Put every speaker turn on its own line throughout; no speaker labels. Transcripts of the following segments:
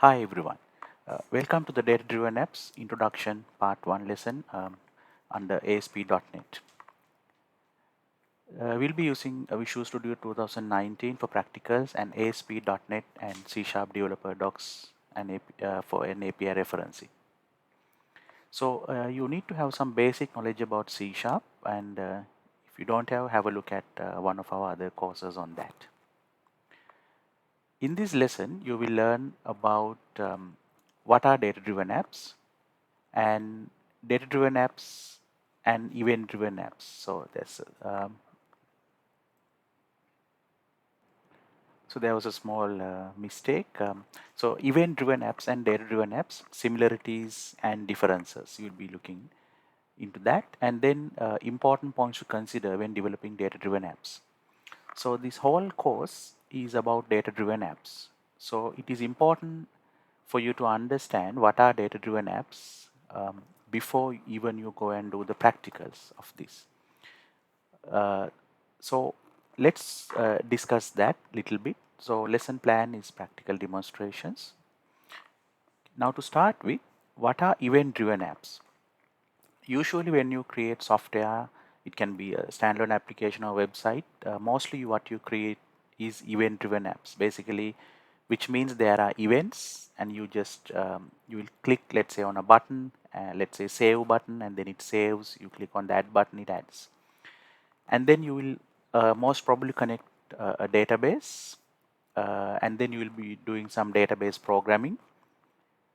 Hi everyone. Welcome to the DataDriven Apps Introduction Part 1 lesson under ASP.NET. We'll be using Visual Studio 2019 for practicals and ASP.NET and C# developer docs and for an API referencing. So you need to have some basic knowledge about C# and if you don't have a look at one of our other courses on that. In this lesson, you will learn about what are data-driven apps and data-driven apps and event-driven apps. So there was a small mistake. So event-driven apps and data-driven apps, similarities and differences. You'll be looking into that, and then important points to consider when developing data-driven apps. So this whole course is about data-driven apps. So it is important for you to understand what are data-driven apps before even you go and do the practicals of this. So let's discuss that little bit. So lesson plan is practical demonstrations. Now to start with, what are event-driven apps? Usually when you create software, it can be a standalone application or website. Mostly what you create is event-driven apps, basically, which means there are events and you just you will click, let's say, on a button, let's say save button, and then it saves. You click on that button, it adds, and then you will most probably connect a database, and then you will be doing some database programming.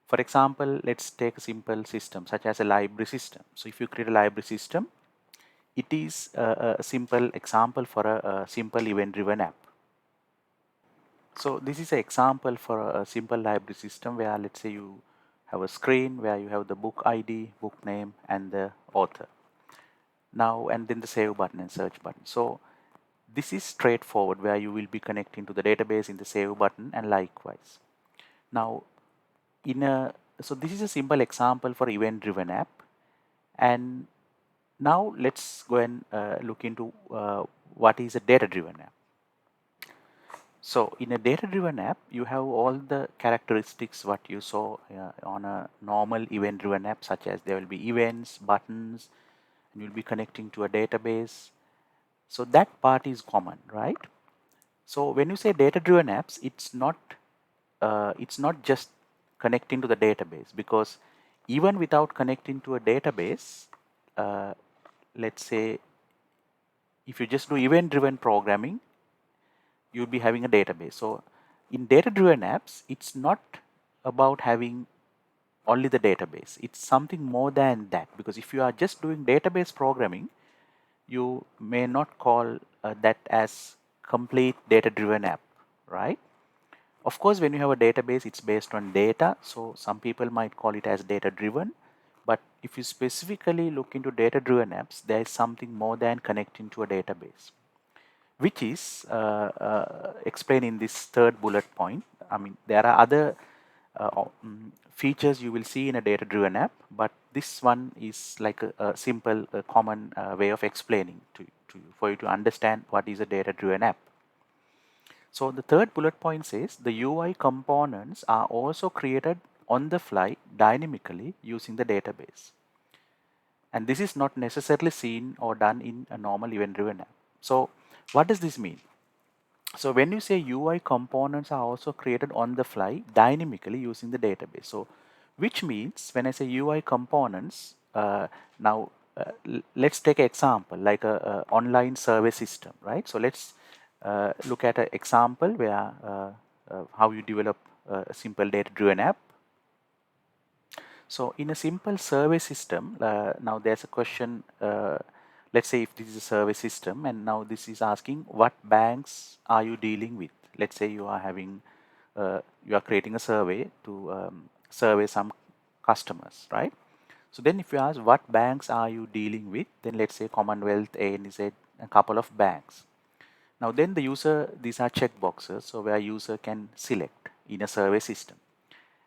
For example, let's take a simple system such as a library system. So if you create a library system, it is a simple example for a simple event-driven app. So this is an example for a simple library system where, let's say, you have a screen where you have the book ID, book name, and the author. Now, and then the save button and search button. So this is straightforward, where you will be connecting to the database in the save button and likewise. Now, so this is a simple example for event-driven app, and now let's go and look into what is a data-driven app. So in a data-driven app, you have all the characteristics what you saw on a normal event-driven app, such as there will be events, buttons, and you'll be connecting to a database. So that part is common, right? So when you say data-driven apps, it's not just connecting to the database, because even without connecting to a database, let's say if you just do event-driven programming, you'll be having a database. So in data-driven apps, it's not about having only the database. It's something more than that, because if you are just doing database programming, you may not call that as complete data-driven app, right? Of course, when you have a database, it's based on data, so some people might call it as data-driven. But if you specifically look into data-driven apps, there is something more than connecting to a database, which is explained in this third bullet point. I mean, there are other features you will see in a data-driven app, but this one is like a simple, common way of explaining to you for you to understand what is a data-driven app. So the third bullet point says the UI components are also created on the fly dynamically using the database. And this is not necessarily seen or done in a normal event-driven app. So what does this mean? So when you say UI components are also created on the fly dynamically using the database. So which means when I say UI components, now let's take an example like a online survey system, right? So let's look at an example where how you develop a simple data-driven app. So in a simple survey system, now there's a question, let's say if this is a survey system, and now this is asking what banks are you dealing with. Let's say you are having, you are creating a survey to survey some customers, right? So then if you ask what banks are you dealing with, then let's say Commonwealth, ANZ, a couple of banks. Now then the user, these are check boxes, so where user can select in a survey system.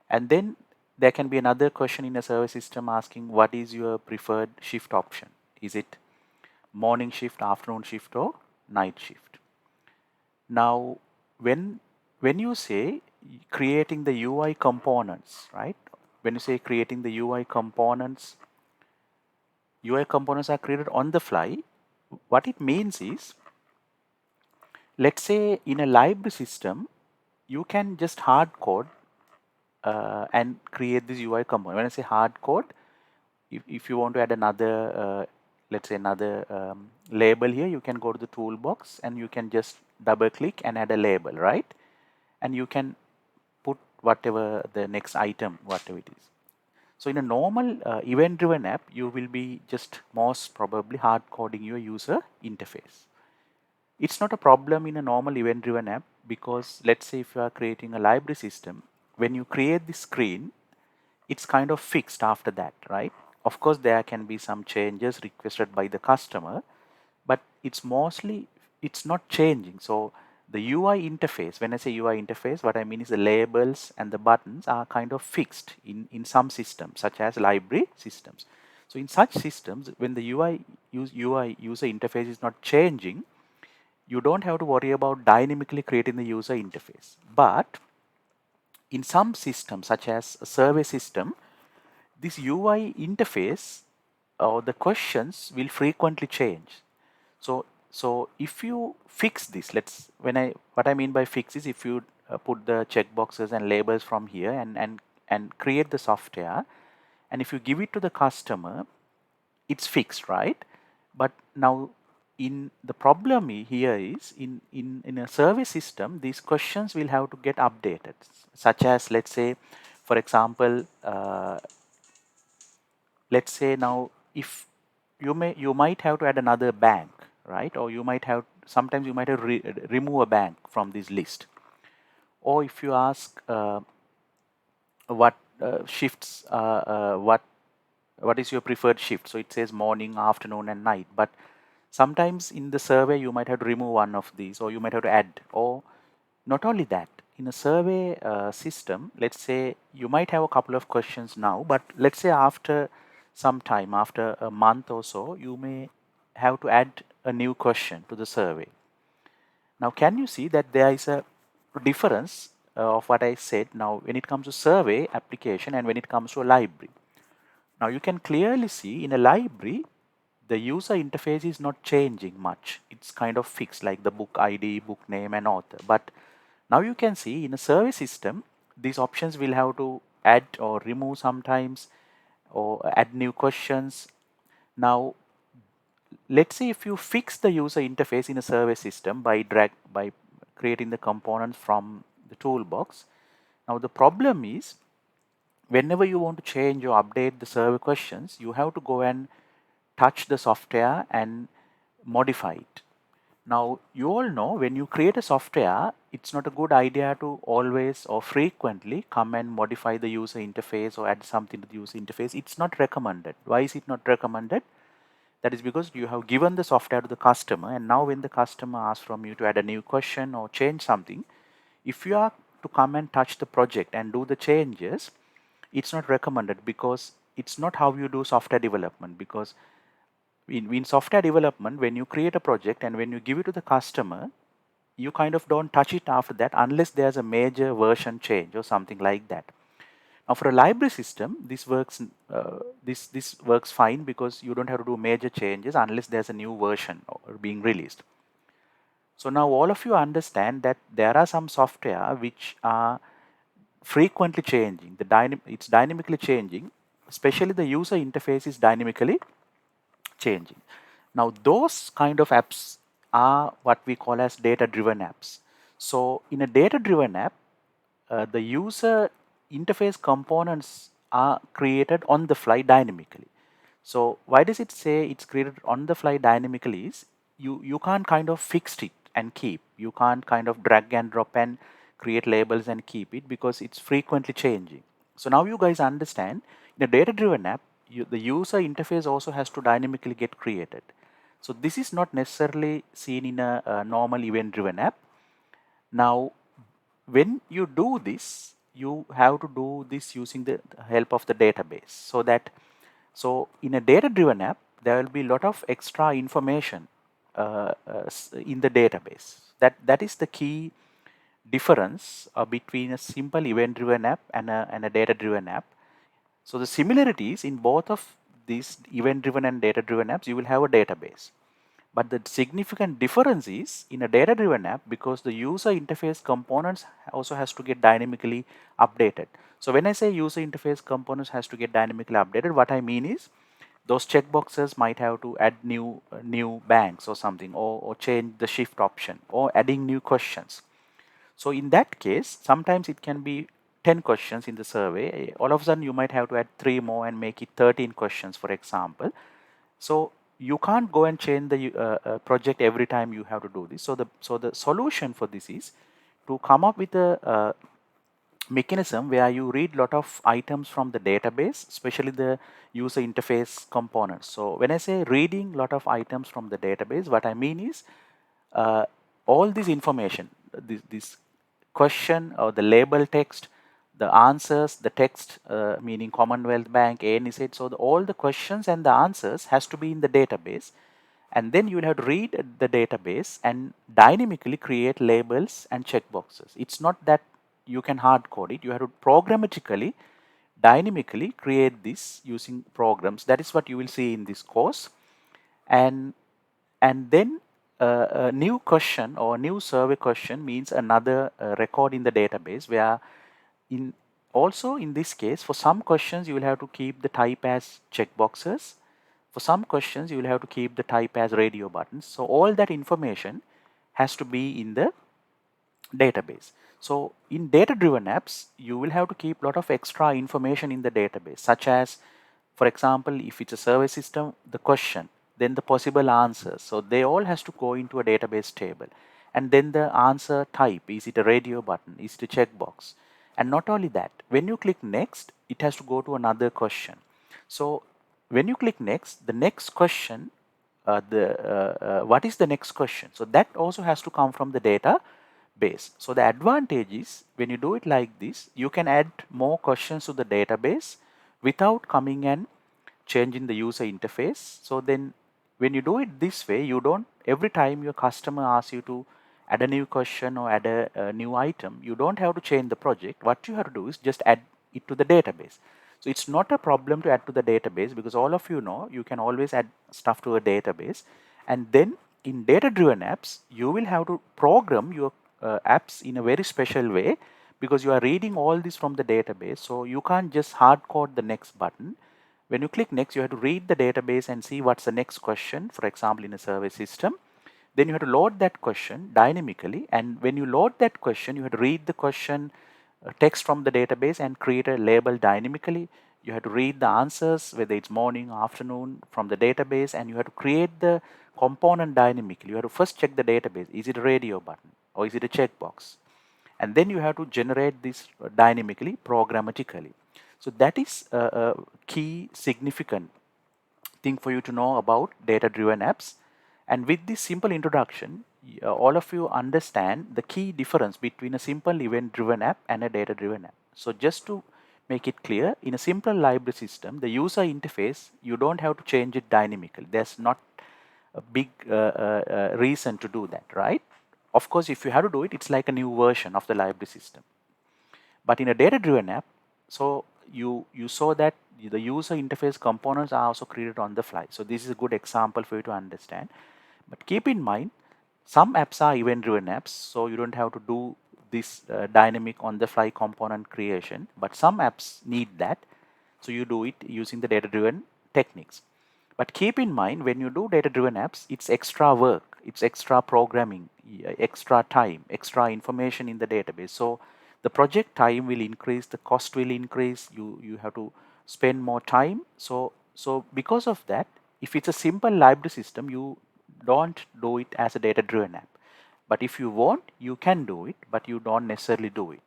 And then there can be another question in a survey system asking what is your preferred shift option? Is it morning shift, afternoon shift, or night shift? Now when you say creating the UI components, right? When you say creating the UI components are created on the fly. What it means is, let's say in a library system, you can just hard code and create this UI component. When I say hard code, if you want to add another, let's say another label here, you can go to the toolbox and you can just double click and add a label, right? And you can put whatever the next item, whatever it is. So in a normal event-driven app, you will be just most probably hard coding your user interface. It's not a problem in a normal event-driven app because let's say if you are creating a library system, when you create the screen, it's kind of fixed after that, right? Of course, there can be some changes requested by the customer, but it's not changing. So the UI interface, when I say UI interface, what I mean is the labels and the buttons are kind of fixed in some systems, such as library systems. So in such systems, when the UI user interface is not changing, you don't have to worry about dynamically creating the user interface. But in some systems, such as a survey system, this UI interface or the questions will frequently change. So if you fix this, what I mean by fix is if you put the checkboxes and labels from here and create the software, and if you give it to the customer, it's fixed, right? But now in the problem here is in a survey system, these questions will have to get updated, such as, let's say, for example, let's say now if you might have to add another bank, right? Or you might have, sometimes you might have remove a bank from this list. Or if you ask what shifts, what is your preferred shift, so it says morning, afternoon and night, but sometimes in the survey you might have to remove one of these, or you might have to add. Or not only that, in a survey system, let's say you might have a couple of questions now, but let's say after some time, after a month or so, you may have to add a new question to the survey. Now, can you see that there is a difference of what I said now when it comes to survey application and when it comes to a library? Now, you can clearly see in a library, the user interface is not changing much. It's kind of fixed, like the book ID, book name and author. But now you can see in a survey system, these options will have to add or remove sometimes, or add new questions. Now, let's say if you fix the user interface in a survey system by creating the components from the toolbox. Now the problem is, whenever you want to change or update the survey questions, you have to go and touch the software and modify it. Now, you all know when you create a software, it's not a good idea to always or frequently come and modify the user interface or add something to the user interface. It's not recommended. Why is it not recommended? That is because you have given the software to the customer, and now when the customer asks from you to add a new question or change something, if you are to come and touch the project and do the changes, it's not recommended, because it's not how you do software development. Because in software development, when you create a project and when you give it to the customer, you kind of don't touch it after that unless there's a major version change or something like that. Now, for a library system, this works. This works fine because you don't have to do major changes unless there's a new version or being released. So now all of you understand that there are some software which are frequently changing. It's dynamically changing, especially the user interface is dynamically changing. Now those kind of apps are what we call as data-driven apps. So in a data-driven app, the user interface components are created on the fly dynamically. So why does it say it's created on the fly dynamically is, you can't kind of fix it and keep. You can't kind of drag and drop and create labels and keep it, because it's frequently changing. So now you guys understand, in a data-driven app, the user interface also has to dynamically get created. So this is not necessarily seen in a normal event-driven app. Now, when you do this, you have to do this using the help of the database. So in a data-driven app, there will be a lot of extra information in the database. That is the key difference between a simple event-driven app and a data-driven app. So the similarities in both of these event-driven and data-driven apps, you will have a database. But the significant difference is in a data-driven app, because the user interface components also has to get dynamically updated. So when I say user interface components has to get dynamically updated, what I mean is those checkboxes might have to add new banks or something, or change the shift option, or adding new questions. So in that case, sometimes it can be 10 questions in the survey. All of a sudden, you might have to add 3 more and make it 13 questions, for example. So you can't go and change the project every time you have to do this. So the solution for this is to come up with a mechanism where you read lot of items from the database, especially the user interface components. So when I say reading lot of items from the database, what I mean is all this information, this question or the label text, the answers, the text, meaning Commonwealth Bank, ANZ. So all the questions and the answers has to be in the database, and then you will have to read the database and dynamically create labels and checkboxes. It's not that you can hard code it. You have to programmatically, dynamically create this using programs. That is what you will see in this course. And then a new question or a new survey question means another record in the database, where in also in this case, for some questions you will have to keep the type as checkboxes. For some questions you will have to keep the type as radio buttons. So all that information has to be in the database. So in data-driven apps, you will have to keep a lot of extra information in the database, such as, for example, if it's a survey system, the question, then the possible answers. So they all has to go into a database table. And then the answer type, is it a radio button, is it a checkbox? And not only that, when you click next, it has to go to another question. So when you click next, the next question, what is the next question? So that also has to come from the database. So the advantage is when you do it like this, you can add more questions to the database without coming and changing the user interface. So then when you do it this way, you don't, every time your customer asks you to add a new question or add a new item, you don't have to change the project. What you have to do is just add it to the database. So it's not a problem to add to the database, because all of you know you can always add stuff to a database. And then in data-driven apps, you will have to program your apps in a very special way, because you are reading all this from the database. So you can't just hard code the next button. When you click next, you have to read the database and see what's the next question, for example, in a survey system. Then you have to load that question dynamically. And when you load that question, you have to read the question text from the database and create a label dynamically. You have to read the answers, whether it's morning or afternoon, from the database, and you have to create the component dynamically. You have to first check the database. Is it a radio button or is it a checkbox? And then you have to generate this dynamically, programmatically. So that is a key significant thing for you to know about data-driven apps. And with this simple introduction, all of you understand the key difference between a simple event-driven app and a data-driven app. So just to make it clear, in a simple library system, the user interface, you don't have to change it dynamically. There's not a big reason to do that, right? Of course, if you have to do it, it's like a new version of the library system. But in a data-driven app, so you saw that the user interface components are also created on the fly. So this is a good example for you to understand. But keep in mind, some apps are event-driven apps, so you don't have to do this dynamic on-the-fly component creation. But some apps need that, so you do it using the data-driven techniques. But keep in mind, when you do data-driven apps, it's extra work, it's extra programming, extra time, extra information in the database. So the project time will increase, the cost will increase, you have to spend more time. So because of that, if it's a simple library system, you don't do it as a data-driven app. But if you want, you can do it, but you don't necessarily do it.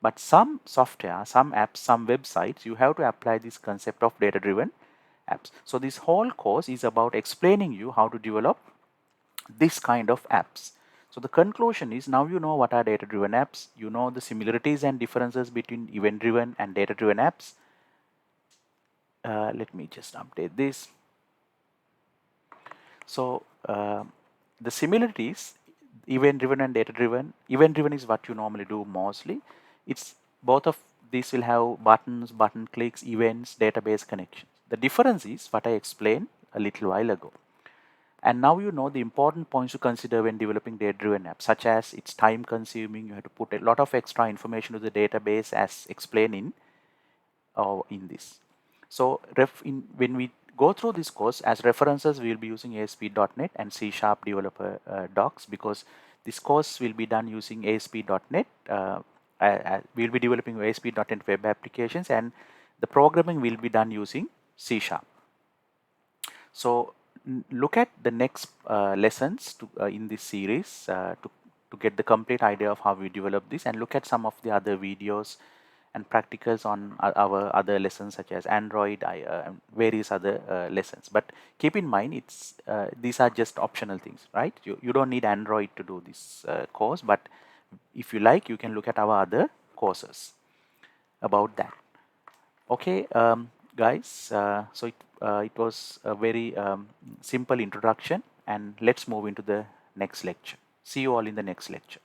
But some software, some apps, some websites, you have to apply this concept of data-driven apps. So this whole course is about explaining you how to develop this kind of apps. So the conclusion is, now you know what are data-driven apps, you know the similarities and differences between event-driven and data-driven apps. Let me just update this. So the similarities event-driven and data-driven. Event-driven is what you normally do mostly. It's both of these will have buttons, button clicks, events, database connections. The difference is what I explained a little while ago. And now you know the important points to consider when developing data-driven apps, such as it's time consuming, you have to put a lot of extra information to the database as explained in this. So when we go through this course, as references, we will be using ASP.NET and C# developer docs, because this course will be done using ASP.NET. We will be developing ASP.NET web applications, and the programming will be done using C#. So look at the next lessons in this series to get the complete idea of how we develop this, and look at some of the other videos and practicals on our other lessons such as Android, and various other lessons. But keep in mind, it's these are just optional things, right? You don't need Android to do this course, but if you like, you can look at our other courses about that. Okay, guys, so it was a very simple introduction, and let's move into the next lecture. See you all in the next lecture.